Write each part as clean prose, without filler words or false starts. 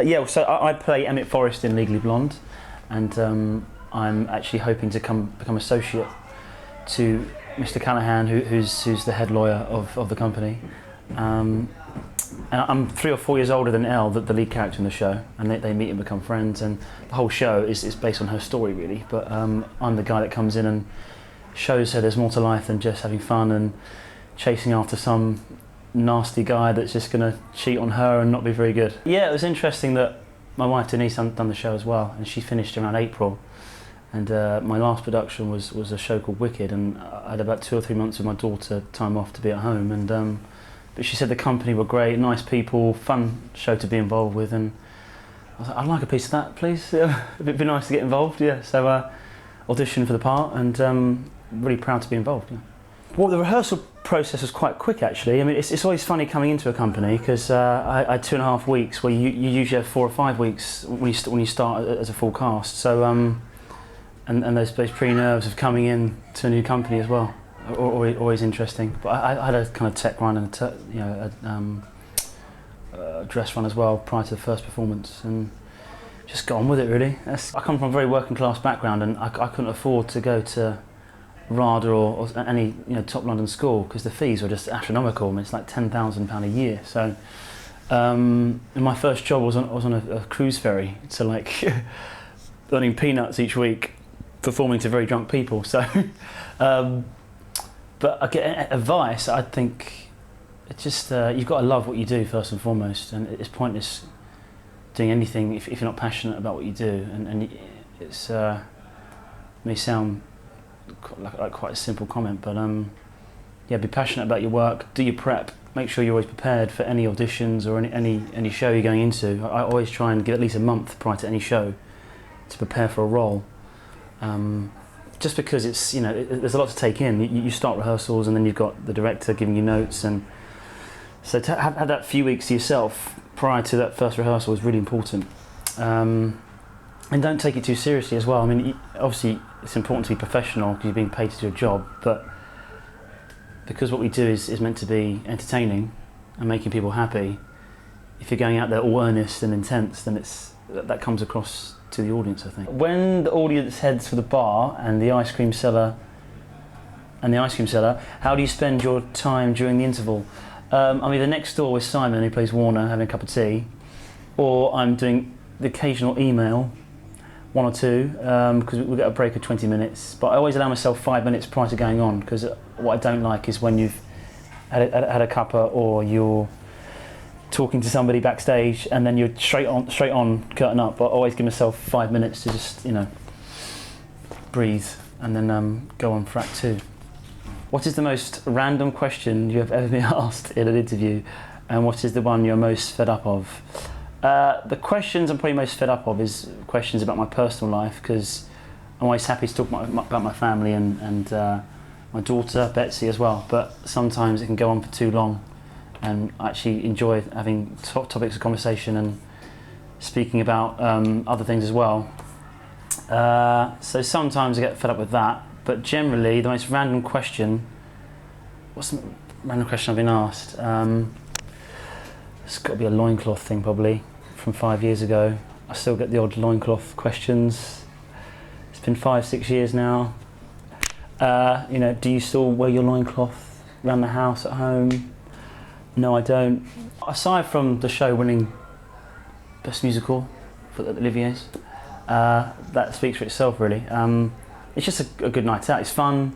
Yeah, so I play Emmett Forrest in Legally Blonde, and I'm actually hoping to become associate to Mr. Callahan, who's the head lawyer of the company. And I'm 3 or 4 years older than Elle, the lead character in the show, and they meet and become friends, and the whole show is based on her story really, but I'm the guy that comes in and shows her there's more to life than just having fun and chasing after some nasty guy that's just going to cheat on her and not be very good. Yeah, it was interesting that my wife Denise done the show as well, and she finished around April, and my last production was a show called Wicked, and I had about 2 or 3 months with my daughter time off to be at home, and but she said the company were great, nice people, fun show to be involved with, and I was like, I'd like a piece of that, please. It'd be nice to get involved, yeah. So auditioned for the part, and really proud to be involved. Yeah. Well, the rehearsal process was quite quick actually. I mean, it's always funny coming into a company because I had 2.5 weeks where you usually have 4 or 5 weeks when you start as a full cast. So and those pre-nerves of coming in to a new company as well are always interesting. But I had a kind of tech run and a dress run as well prior to the first performance, and just got on with it really. I come from a very working class background, and I couldn't afford to go to RADA or any top London school because the fees were just astronomical. I mean, it's like £10,000 a year. So and my first job was on a cruise ferry, so like earning peanuts each week, performing to very drunk people. So but I get advice. I think it's just you've got to love what you do first and foremost, and it's pointless doing anything if you're not passionate about what you do. And it's may sound like quite a simple comment, but yeah, be passionate about your work, do your prep, make sure you're always prepared for any auditions or any show you're going into. I always try and give at least a month prior to any show to prepare for a role, just because it's there's a lot to take in. You start rehearsals and then you've got the director giving you notes, and so to have that few weeks to yourself prior to that first rehearsal is really important. And don't take it too seriously as well. I mean, obviously it's important to be professional because you're being paid to do a job, but because what we do is meant to be entertaining and making people happy, if you're going out there all earnest and intense, then that comes across to the audience, I think. When the audience heads for the bar and the ice cream seller, how do you spend your time during the interval? I'm either next door with Simon, who plays Warner, having a cup of tea, or I'm doing the occasional email, 1 or 2, because we get a break of 20 minutes. But I always allow myself 5 minutes prior to going on, because what I don't like is when you've had a cuppa or you're talking to somebody backstage and then you're straight on curtain up. But I always give myself 5 minutes to just breathe and then go on for Act 2. What is the most random question you have ever been asked in an interview, and what is the one you're most fed up of? The questions I'm probably most fed up of is questions about my personal life, because I'm always happy to talk about my family and my daughter Betsy as well, but sometimes it can go on for too long, and I actually enjoy having topics of conversation and speaking about other things as well. So sometimes I get fed up with that, but generally the most random question, what's the random question I've been asked? It's got to be a loincloth thing probably, from 5 years ago. I still get the odd loincloth questions. It's been 5-6 years now. Do you still wear your loincloth around the house at home? No, I don't. Aside from the show winning Best Musical for the Olivier's, that speaks for itself really. It's just a good night out. It's fun.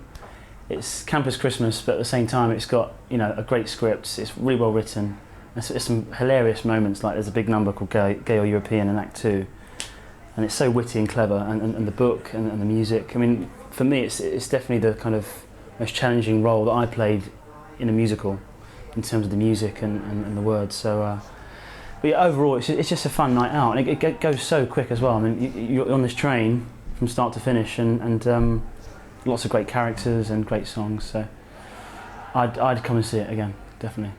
It's campus Christmas, but at the same time it's got a great script. It's really well written. There's some hilarious moments, like there's a big number called Gay or European in Act 2, and it's so witty and clever, and the book and the music. I mean, for me it's definitely the kind of most challenging role that I played in a musical in terms of the music and the words. So but yeah, overall it's just a fun night out, and it goes so quick as well. I mean, you're on this train from start to finish, and lots of great characters and great songs, so I'd come and see it again, definitely.